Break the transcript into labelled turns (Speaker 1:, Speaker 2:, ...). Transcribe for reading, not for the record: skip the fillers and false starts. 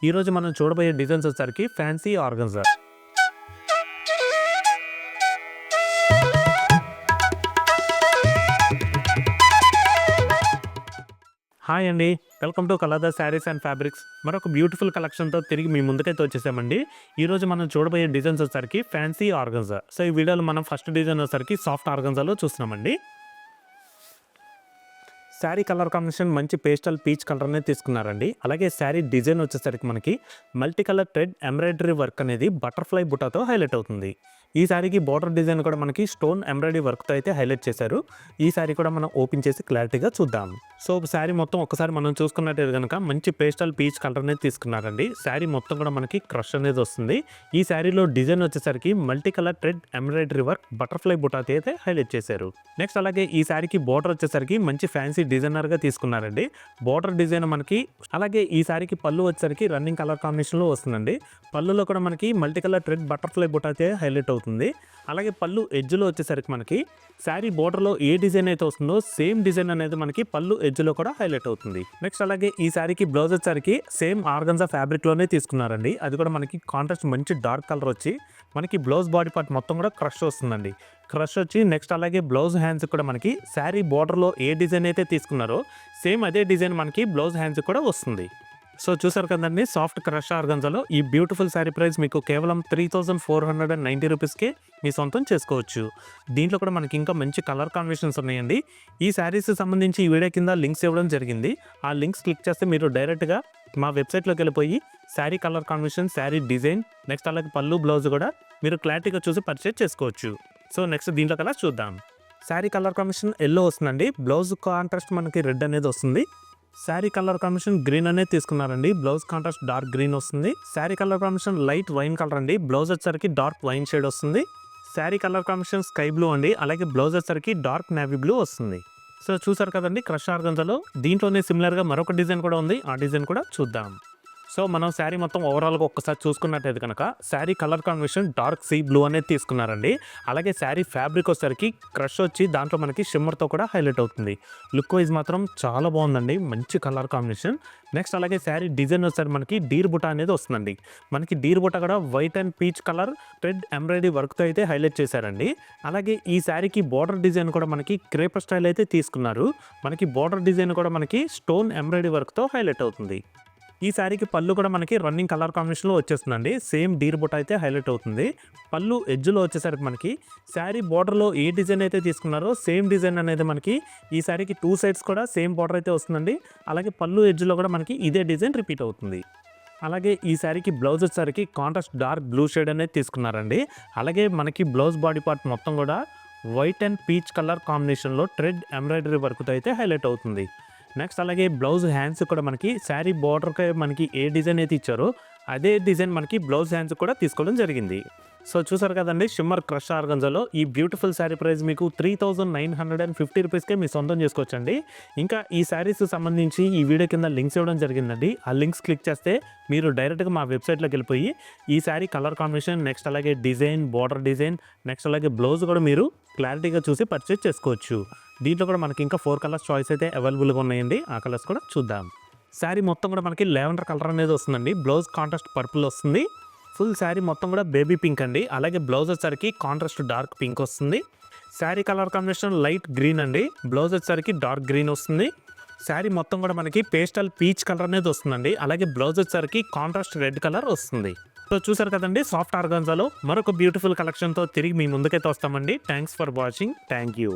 Speaker 1: ఈరోజు మనం చూడబోయే డిజైన్స్ వచ్చేసరికి ఫ్యాన్సీ ఆర్గన్జా. హాయ్ అండి, welcome to Kalada sarees and fabrics. మరొక బ్యూటిఫుల్ కలెక్షన్తో తిరిగి మీ ముందుకైతే వచ్చేసామండి. ఈరోజు మనం చూడబోయే డిజైన్స్ వచ్చేసరికి ఫ్యాన్సీ ఆర్గన్జా. సో ఈ వీడియోలో మనం ఫస్ట్ డిజైన్ వచ్చేసరికి సాఫ్ట్ ఆర్గన్జాలో చూస్తున్నామండి. శారీ కలర్ కాంబినేషన్ మంచి పేస్టల్ పీచ్ కలర్ అనేది తీసుకున్నారండి. అలాగే శారీ డిజైన్ వచ్చేసరికి మనకి multi colour thread embroidery work అనేది బటర్ఫ్లై బుటాతో హైలైట్ అవుతుంది. ఈ శారీకి బార్డర్ డిజైన్ కూడా మనకి స్టోన్ ఎంబ్రాయిడరీ వర్క్తో అయితే హైలైట్ చేశారు. ఈ శారీ కూడా మనం ఓపెన్ చేసి క్లారిటీగా చూద్దాం. సో శారీ మొత్తం ఒకసారి మనం చూసుకున్నట్టు కనుక మంచి పేస్టల్ పీచ్ కలర్ అనేది తీసుకున్నారండి. శారీ మొత్తం కూడా మనకి క్రష్ అనేది వస్తుంది. ఈ శారీలో డిజైన్ వచ్చేసరికి multi colour thread embroidery work butterfly బుటాతో అయితే హైలైట్ చేశారు. నెక్స్ట్ అలాగే ఈ శారీకి బార్డర్ వచ్చేసరికి మంచి ఫ్యాన్సీ డిజైనర్ గా తీసుకున్నారండి. బార్డర్ డిజైన్ మనకి అలాగే ఈ శారీకి పళ్ళు వచ్చేసరికి రన్నింగ్ కలర్ కాంబినేషన్ లో వస్తుందండి. పళ్ళులో కూడా మనకి మల్టీ కలర్ థ్రెడ్ బటర్ఫ్లై బుటాతో హైలైట్ అవుతుంది. అలాగే పళ్ళు ఎడ్జ్ లో వచ్చేసరికి మనకి శారీ బోర్డర్ లో ఏ డిజైన్ అయితే వస్తుందో సేమ్ డిజైన్ అనేది మనకి పళ్ళు ఎడ్జ్ లో కూడా హైలైట్ అవుతుంది. నెక్స్ట్ అలాగే ఈ శారీకి బ్లౌజ్ వచ్చేసరికి సేమ్ ఆర్గన్జా ఫ్యాబ్రిక్ లోనే తీసుకున్నారండి. అది కూడా మనకి కాంట్రాస్ట్ మంచి డార్క్ కలర్ వచ్చి మనకి బ్లౌజ్ బాడీ పార్ట్ మొత్తం కూడా క్రష్ వస్తుందండి. క్రష్ వచ్చి నెక్స్ట్ అలాగే బ్లౌజ్ హ్యాండ్స్ కూడా మనకి శారీ బోర్డర్లో ఏ డిజైన్ అయితే తీసుకున్నారో సేమ్ అదే డిజైన్ మనకి బ్లౌజ్ హ్యాండ్స్ కూడా వస్తుంది. సో చూసారు కదండి, సాఫ్ట్ క్రష్ ఆర్గన్జాలో ఈ బ్యూటిఫుల్ శారీ ప్రైస్ మీకు కేవలం 3490 రూపీస్కే మీ సొంతం చేసుకోవచ్చు. దీంట్లో కూడా మనకి ఇంకా మంచి కలర్ కాంబినేషన్స్ ఉన్నాయండి. ఈ శారీస్ సంబంధించి ఈ వీడియో కింద లింక్స్ ఇవ్వడం జరిగింది. ఆ లింక్స్ క్లిక్ చేస్తే మీరు డైరెక్ట్గా మా వెబ్సైట్లోకి వెళ్ళిపోయి sari colour combination, sari design, next అలాగే పళ్ళు బ్లౌజ్ కూడా మీరు క్లారిటీగా చూసి పర్చేజ్ చేసుకోవచ్చు. సో నెక్స్ట్ దీంట్లో కలర్ చూద్దాం. శారీ కలర్ కాంబినేషన్ ఎల్లో వస్తుందండి. బ్లౌజ్ కాంట్రాస్ట్ మనకి రెడ్ అనేది వస్తుంది. శారీ కలర్ కాంబినేషన్ గ్రీన్ అనేది తీసుకున్నారండి. బ్లౌజ్ కాంట్రాస్ట్ డార్క్ గ్రీన్ వస్తుంది. Sari colour combination light wine colour అండి. బ్లౌజ్ వచ్చేసరికి డార్క్ వైన్ షేడ్ వస్తుంది. Sari colour combination sky blue అండి. అలాగే బ్లౌజ్ వచ్చేసరికి డార్క్ నేవీ బ్లూ వస్తుంది. సో చూసారు కదండి క్రష్ ఆర్గన్జాలో దీంట్లోనే సిమిలర్గా మరొక డిజైన్ కూడా ఉంది. ఆ డిజైన్ కూడా చూద్దాం. సో మనం శారీ మొత్తం ఓవరాల్గా ఒక్కసారి చూసుకున్నట్టయితే కనుక sari colour combination dark sea blue అనేది తీసుకున్నారండి. అలాగే శారీ ఫ్యాబ్రిక్ వచ్చేసరికి క్రష్ వచ్చి దాంట్లో మనకి షిమ్మర్తో కూడా హైలైట్ అవుతుంది. లుక్ వైజ్ మాత్రం చాలా బాగుందండి, మంచి కలర్ కాంబినేషన్. నెక్స్ట్ అలాగే శారీ డిజైన్ వచ్చేసరికి మనకి డీర్ బుటా అనేది వస్తుందండి. మనకి డీర్ బుటా కూడా white and peach colour thread embroidery వర్క్తో అయితే హైలైట్ చేశారండి. అలాగే ఈ శారీకి బార్డర్ డిజైన్ కూడా మనకి క్రేపర్ స్టైల్ అయితే తీసుకున్నారు. మనకి బార్డర్ డిజైన్ కూడా మనకి స్టోన్ ఎంబ్రాయిడరీ వర్క్తో హైలైట్ అవుతుంది. ఈ శారీకి పళ్ళు కూడా మనకి రన్నింగ్ కలర్ కాంబినేషన్లో వచ్చేస్తుందండి. సేమ్ డీర్ బుట్ట అయితే హైలైట్ అవుతుంది. పళ్ళు ఎడ్జ్లో వచ్చేసరికి మనకి శారీ బార్డర్లో ఏ డిజైన్ అయితే తీసుకున్నారో సేమ్ డిజైన్ అనేది మనకి ఈ శారీకి 2 సైడ్స్ కూడా సేమ్ బార్డర్ అయితే వస్తుందండి. అలాగే పళ్ళు ఎడ్జ్లో కూడా మనకి ఇదే డిజైన్ రిపీట్ అవుతుంది. అలాగే ఈ శారీకి బ్లౌజ్ వచ్చేసరికి కాంట్రాస్ట్ డార్క్ బ్లూ షేడ్ అనేది తీసుకున్నారండి. అలాగే మనకి బ్లౌజ్ బాడీ పార్ట్ మొత్తం కూడా వైట్ అండ్ పీచ్ కలర్ కాంబినేషన్లో థ్రెడ్ ఎంబ్రాయిడరీ వర్క్తో అయితే హైలైట్ అవుతుంది. నెక్స్ట్ అలాగే బ్లౌజ్ హ్యాండ్స్ కూడా మనకి శారీ బార్డర్కి మనకి ఏ డిజైన్ అయితే ఇచ్చారో అదే డిజైన్ మనకి బ్లౌజ్ హ్యాండ్స్ కూడా తీసుకోవడం జరిగింది. సో చూసారు కదండి, షిమ్మర్ క్రష్ ఆర్గన్జాలో ఈ బ్యూటిఫుల్ శారీ ప్రైస్ మీకు 3950 రూపీస్కే మీ సొంతం చేసుకోవచ్చండి. ఇంకా ఈ శారీస్ సంబంధించి ఈ వీడియో కింద లింక్స్ ఇవ్వడం జరిగిందండి. ఆ లింక్స్ క్లిక్ చేస్తే మీరు డైరెక్ట్గా మా వెబ్సైట్లోకి వెళ్ళిపోయి ఈ శారీ కలర్ కాంబినేషన్, నెక్స్ట్ అలాగే డిజైన్, బార్డర్ డిజైన్, నెక్స్ట్ అలాగే బ్లౌజ్ కూడా మీరు క్లారిటీగా చూసి పర్చేజ్ చేసుకోవచ్చు. దీంట్లో కూడా మనకి ఇంకా 4 కలర్స్ చాయిస్ అయితే అవైలబుల్గా ఉన్నాయండి. ఆ కలర్స్ కూడా చూద్దాం. శారీ మొత్తం కూడా మనకి లెవెండర్ కలర్ అనేది వస్తుందండి. బ్లౌజ్ కాంట్రాస్ట్ పర్పుల్ వస్తుంది. ఫుల్ శారీ మొత్తం కూడా బేబీ పింక్ అండి. అలాగే బ్లౌజ్ వచ్చేసరికి కాంట్రాస్ట్ డార్క్ పింక్ వస్తుంది. Sari colour combination light green అండి. బ్లౌజ్ వచ్చేసరికి డార్క్ గ్రీన్ వస్తుంది. శారీ మొత్తం కూడా మనకి పేస్టల్ పీచ్ కలర్ అనేది వస్తుందండి. అలాగే బ్లౌజ్ వచ్చేసరికి కాంట్రాస్ట్ రెడ్ కలర్ వస్తుంది. సో చూసారు కదండి, సాఫ్ట్ ఆర్గన్జాలో మరొక బ్యూటిఫుల్ కలెక్షన్తో తిరిగి మీ ముందుకైతే వస్తామండి. Thanks for watching. Thank you.